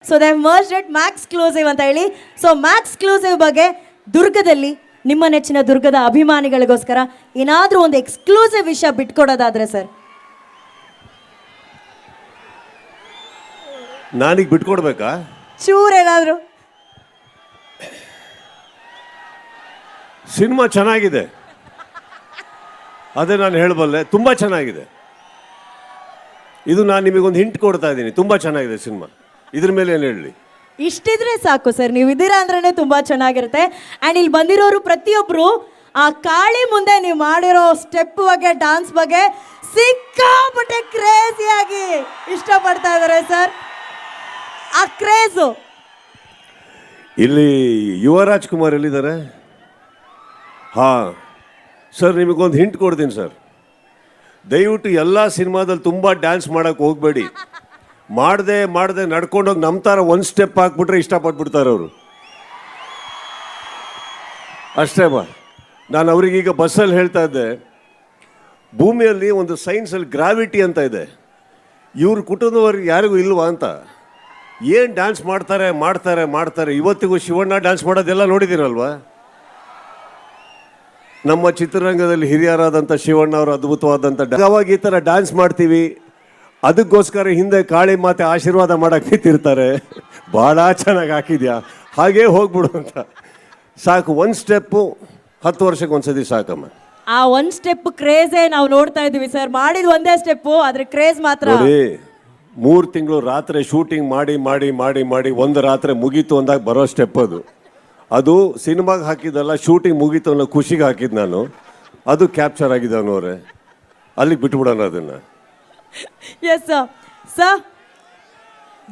So they merged it ಮ್ಯಾಕ್ಸ್ಕ್ಲೂಸಿವ್ ಅಂತ ಹೇಳಿ. So ಮ್ಯಾಕ್ಸ್ಕ್ಲೂಸಿವ್ ಬಗ್ಗೆ ದುರ್ಗದಲ್ಲಿ ನಿಮ್ಮ ನೆಚ್ಚಿನ ದುರ್ಗದ ಅಭಿಮಾನಿಗಳಿಗೋಸ್ಕರ ಏನಾದರೂ ಒಂದು ಎಕ್ಸ್ಕ್ಲೂಸಿವ್ ವಿಷಯ ಬಿಟ್ಕೊಡೋದಾದ್ರೆ ಸರ್? ನಾನೀಗ ಬಿಟ್ಕೊಡ್ಬೇಕಾ? ಚೂರ್ ಏನಾದರೂ. ಸಿನಿಮಾ ಚೆನ್ನಾಗಿದೆ, ಅದೇ ನಾನು ಹೇಳಬಲ್ಲೆ. ತುಂಬ ಚೆನ್ನಾಗಿದೆ. ಇದು ನಾನು ನಿಮಗೊಂದು ಹಿಂಟ್ ಕೊಡ್ತಾ ಇದ್ದೀನಿ. ತುಂಬ ಚೆನ್ನಾಗಿದೆ ಸಿನಿಮಾ. ಇದ್ರ ಮೇಲೆ ಏನು ಹೇಳಲಿ? ಇಷ್ಟಿದ್ರೆ ಸಾಕು ಸರ್, ನೀವು ಇದ್ದೀರಾ ಅಂದ್ರೇ ತುಂಬ ಚೆನ್ನಾಗಿರುತ್ತೆ. ಆ್ಯಂಡ್ ಇಲ್ಲಿ ಬಂದಿರೋರು ಪ್ರತಿಯೊಬ್ಬರು ಆ ಕಾಳಿ ಮುಂದೆ ನೀವು ಮಾಡಿರೋ ಸ್ಟೆಪ್ ಬಗ್ಗೆ, ಡಾನ್ಸ್ ಬಗ್ಗೆ ಸಿಕ್ಕಾಪಟ್ಟೆ ಕ್ರೇಜಿಯಾಗಿ ಇಷ್ಟಪಡ್ತಾ ಇದ್ದಾರೆ ಸರ್. ಆ ಕ್ರೇಜು ಇಲ್ಲಿ ಯುವ ರಾಜ್ಕುಮಾರ್ ಎಲ್ಲಿದ್ದಾರೆ? ಹಾಂ ಸರ್, ನಿಮಗೊಂದು ಹಿಂಟ್ ಕೊಡ್ತೀನಿ ಸರ್. ದಯವಿಟ್ಟು ಎಲ್ಲ ಸಿನಿಮಾದಲ್ಲಿ ತುಂಬ ಡ್ಯಾನ್ಸ್ ಮಾಡೋಕ್ಕೆ ಹೋಗಬೇಡಿ. ಮಾಡದೆ ನಡ್ಕೊಂಡೋಗಿ ನಮ್ಮ ಥರ ಒಂದು ಸ್ಟೆಪ್ ಹಾಕ್ಬಿಟ್ರೆ ಇಷ್ಟಪಟ್ಬಿಡ್ತಾರೆ ಅವರು. ಅಷ್ಟೇ ಬಾ. ನಾನು ಅವ್ರಿಗೀಗ ಬಸ್ಸಲ್ಲಿ ಹೇಳ್ತಾ ಇದ್ದೆ, ಭೂಮಿಯಲ್ಲಿ ಒಂದು ಸೈನ್ಸಲ್ಲಿ ಗ್ರಾವಿಟಿ ಅಂತ ಇದೆ, ಇವ್ರ ಕುಟುಂಬದವ್ರಿಗೆ ಯಾರಿಗೂ ಇಲ್ವಾ ಅಂತ. ಏನು ಡ್ಯಾನ್ಸ್ ಮಾಡ್ತಾರೆ. ಇವತ್ತಿಗೂ ಶಿವಣ್ಣ ಡ್ಯಾನ್ಸ್ ಮಾಡೋದೆಲ್ಲ ನೋಡಿದ್ದೀರಲ್ವಾ? ನಮ್ಮ ಚಿತ್ರರಂಗದಲ್ಲಿ ಹಿರಿಯರಾದಂಥ ಶಿವಣ್ಣ ಅವರು ಅದ್ಭುತವಾದಂಥ ಅವಾಗ ಈ ಥರ ಡ್ಯಾನ್ಸ್ ಮಾಡ್ತೀವಿ. ಅದಕ್ಕೋಸ್ಕರ ಹಿಂದೆ ಕಾಳಿ ಮಾತೆ ಆಶೀರ್ವಾದ ಮಾಡಕ್ಕೆ ನಿಂತಿರ್ತಾರೆ, ಭಾಳ ಚೆನ್ನಾಗಿ ಹಾಕಿದ್ಯಾ, ಹಾಗೇ ಹೋಗ್ಬಿಡು ಅಂತ. ಸಾಕು, ಒಂದು ಸ್ಟೆಪ್ಪು 10 ವರ್ಷಕ್ಕೆ ಒಂದ್ಸತಿ ಸಾಕಮ್ಮ. ಆ ಒಂದು ಸ್ಟೆಪ್ ಕ್ರೇಜೇ ನಾವು ನೋಡ್ತಾ ಇದ್ದೀವಿ ಸರ್. ಮಾಡಿದ ಒಂದೇ ಸ್ಟೆಪ್ಪು, ಆದ್ರೆ ಕ್ರೇಜ್ ಮಾತ್ರ ನೋಡಿ. 3 ತಿಂಗಳು ರಾತ್ರಿ ಶೂಟಿಂಗ್ ಮಾಡಿ ಒಂದು ರಾತ್ರಿ ಮುಗೀತು ಅಂದಾಗ ಬರೋ ಸ್ಟೆಪ್ ಅದು ಸಿನಿಮಾಗೆ ಹಾಕಿದ್ದಲ್ಲ, ಶೂಟಿಂಗ್ ಮುಗೀತು ಅನ್ನೋ ಖುಷಿಗೆ ಹಾಕಿದ್ದು ನಾನು. ಅದು ಕ್ಯಾಪ್ಚರ್ ಆಗಿದೆ ಅನ್ನೋರೆ, ಅಲ್ಲಿಗೆ ಬಿಟ್ಬಿಡೋಣ ಅದನ್ನು. ಎಸ್ ಸರ್,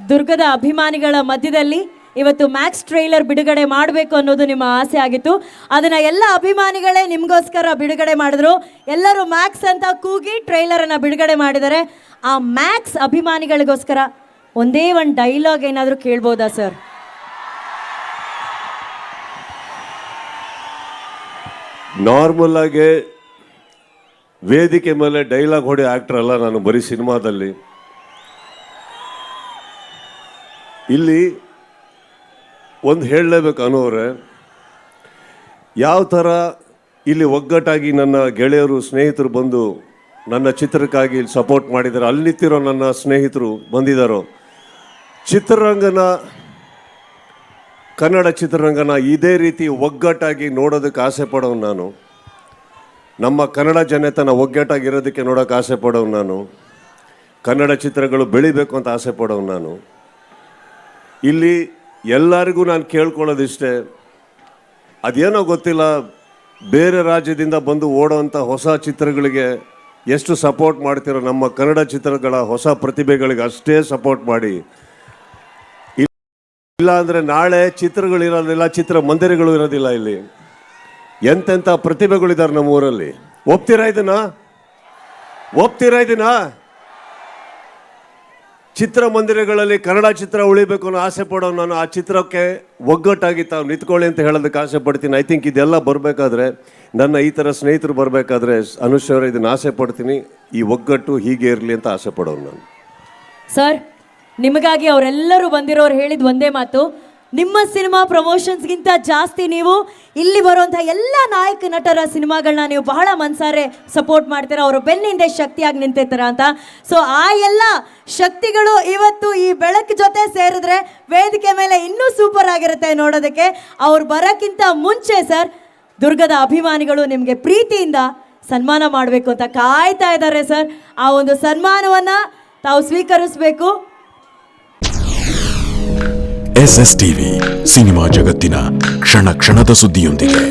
ದುರ್ಗದ ಅಭಿಮಾನಿಗಳ ಮಧ್ಯದಲ್ಲಿ ಇವತ್ತು ಮ್ಯಾಕ್ಸ್ ಟ್ರೈಲರ್ ಬಿಡುಗಡೆ ಮಾಡಬೇಕು ಅನ್ನೋದು ನಿಮ್ಮ ಆಸೆ ಆಗಿತ್ತು. ಅದನ್ನು ಎಲ್ಲ ಅಭಿಮಾನಿಗಳೇ ನಿಮಗೋಸ್ಕರ ಬಿಡುಗಡೆ ಮಾಡಿದ್ರು. ಎಲ್ಲರೂ ಮ್ಯಾಕ್ಸ್ ಅಂತ ಕೂಗಿ ಟ್ರೈಲರನ್ನು ಬಿಡುಗಡೆ ಮಾಡಿದ್ದಾರೆ. ಆ ಮ್ಯಾಕ್ಸ್ ಅಭಿಮಾನಿಗಳಿಗೋಸ್ಕರ ಒಂದೇ ಒಂದು ಡೈಲಾಗ್ ಏನಾದರೂ ಕೇಳ್ಬೋದಾ ಸರ್? ನಾರ್ಮಲ್ ಆಗಿ ವೇದಿಕೆ ಮೇಲೆ ಡೈಲಾಗ್ ಹೊಡೆ ಆಕ್ಟರ್ ಅಲ್ಲ ನಾನು, ಬರೀ ಸಿನಿಮಾದಲ್ಲಿ. ಇಲ್ಲಿ ಒಂದು ಹೇಳಲೇಬೇಕು ಅನ್ನೋರೆ, ಯಾವ ಥರ ಇಲ್ಲಿ ಒಗ್ಗಟ್ಟಾಗಿ ನನ್ನ ಗೆಳೆಯರು ಸ್ನೇಹಿತರು ಬಂದು ನನ್ನ ಚಿತ್ರಕ್ಕಾಗಿ ಸಪೋರ್ಟ್ ಮಾಡಿದ್ದಾರೆ. ಅಲ್ಲಿ ನಿಂತಿರೋ ನನ್ನ ಸ್ನೇಹಿತರು ಬಂದಿದ್ದಾರೋ, ಕನ್ನಡ ಚಿತ್ರರಂಗನ ಇದೇ ರೀತಿ ಒಗ್ಗಟ್ಟಾಗಿ ನೋಡೋದಕ್ಕೆ ಆಸೆ ಪಡೋನು ನಾನು. ನಮ್ಮ ಕನ್ನಡ ಜನತೆನ ಒಗ್ಗಟ್ಟಾಗಿರೋದಕ್ಕೆ ನೋಡೋಕೆ ಆಸೆ ಪಡೋನು ನಾನು. ಕನ್ನಡ ಚಿತ್ರಗಳು ಬೆಳಿಬೇಕು ಅಂತ ಆಸೆ ಪಡೋನು ನಾನು. ಇಲ್ಲಿ ಎಲ್ಲರಿಗೂ ನಾನು ಕೇಳ್ಕೊಳ್ಳೋದಿಷ್ಟೇ, ಅದೇನೋ ಗೊತ್ತಿಲ್ಲ, ಬೇರೆ ರಾಜ್ಯದಿಂದ ಬಂದು ಓಡೋವಂಥ ಹೊಸ ಚಿತ್ರಗಳಿಗೆ ಎಷ್ಟು ಸಪೋರ್ಟ್ ಮಾಡ್ತಿರೋ ನಮ್ಮ ಕನ್ನಡ ಚಿತ್ರಗಳ ಹೊಸ ಪ್ರತಿಭೆಗಳಿಗೆ ಅಷ್ಟೇ ಸಪೋರ್ಟ್ ಮಾಡಿ. ಇಲ್ಲ ಅಂದರೆ ನಾಳೆ ಚಿತ್ರಗಳಿರೋದಿಲ್ಲ, ಚಿತ್ರ ಮಂದಿರಗಳು ಇರೋದಿಲ್ಲ. ಇಲ್ಲಿ ಎಂತೆಂಥ ಪ್ರತಿಭೆಗಳಿದ್ದಾರೆ ನಮ್ಮ ಊರಲ್ಲಿ. ಒಪ್ತೀರಾ ಇದನ್ನ? ಚಿತ್ರಮಂದಿರಗಳಲ್ಲಿ ಕನ್ನಡ ಚಿತ್ರ ಉಳಿಬೇಕು ಅನ್ನೋ ಆಸೆ ಪಡೋ ನಾನು. ಆ ಚಿತ್ರಕ್ಕೆ ಒಗ್ಗಟ್ಟಾಗಿ ತಾವು ನಿಂತ್ಕೊಳ್ಳಿ ಅಂತ ಹೇಳೋದಕ್ಕೆ ಆಸೆ ಪಡ್ತೀನಿ. ಐ ಥಿಂಕ್ ಇದೆಲ್ಲ ಬರಬೇಕಾದ್ರೆ, ನನ್ನ ಈ ಥರ ಸ್ನೇಹಿತರು ಬರಬೇಕಾದ್ರೆ, ಅನುಶ್ವರ ಇದನ್ನು ಆಸೆ ಪಡ್ತೀನಿ. ಈ ಒಗ್ಗಟ್ಟು ಹೀಗೆ ಇರಲಿ ಅಂತ ಆಸೆ ಪಡೋನು ನಾನು. ಸರ್, ನಿಮಗಾಗಿ ಅವರೆಲ್ಲರೂ ಬಂದಿರೋರು ಹೇಳಿದ ಒಂದೇ ಮಾತು, ನಿಮ್ಮ ಸಿನಿಮಾ ಪ್ರಮೋಷನ್ಸ್ಗಿಂತ ಜಾಸ್ತಿ ನೀವು ಇಲ್ಲಿ ಬರುವಂಥ ಎಲ್ಲ ನಾಯಕ ನಟರ ಸಿನಿಮಾಗಳನ್ನ ನೀವು ಬಹಳ ಮನಸಾರೆ ಸಪೋರ್ಟ್ ಮಾಡ್ತೀರಾ. ಅವರು ಬೆನ್ನಿಂದೆ ಶಕ್ತಿಯಾಗಿ ನಿಂತಿರ್ತಾರ ಅಂತ. ಸೊ ಆ ಎಲ್ಲ ಶಕ್ತಿಗಳು ಇವತ್ತು ಈ ಬೆಳಕು ಜೊತೆ ಸೇರಿದ್ರೆ ವೇದಿಕೆ ಮೇಲೆ ಇನ್ನೂ ಸೂಪರ್ ಆಗಿರುತ್ತೆ ನೋಡೋದಕ್ಕೆ. ಅವ್ರು ಬರೋಕ್ಕಿಂತ ಮುಂಚೆ ಸರ್, ದುರ್ಗದ ಅಭಿಮಾನಿಗಳು ನಿಮಗೆ ಪ್ರೀತಿಯಿಂದ ಸನ್ಮಾನ ಮಾಡಬೇಕು ಅಂತ ಕಾಯ್ತಾ ಇದ್ದಾರೆ ಸರ್. ಆ ಒಂದು ಸನ್ಮಾನವನ್ನು ತಾವು ಸ್ವೀಕರಿಸಬೇಕು. SS ಟಿವಿ, ಸಿನಿಮಾ ಜಗತ್ತಿನ ಕ್ಷಣ ಕ್ಷಣದ ಸುದ್ದಿಯೊಂದಿಗೆ.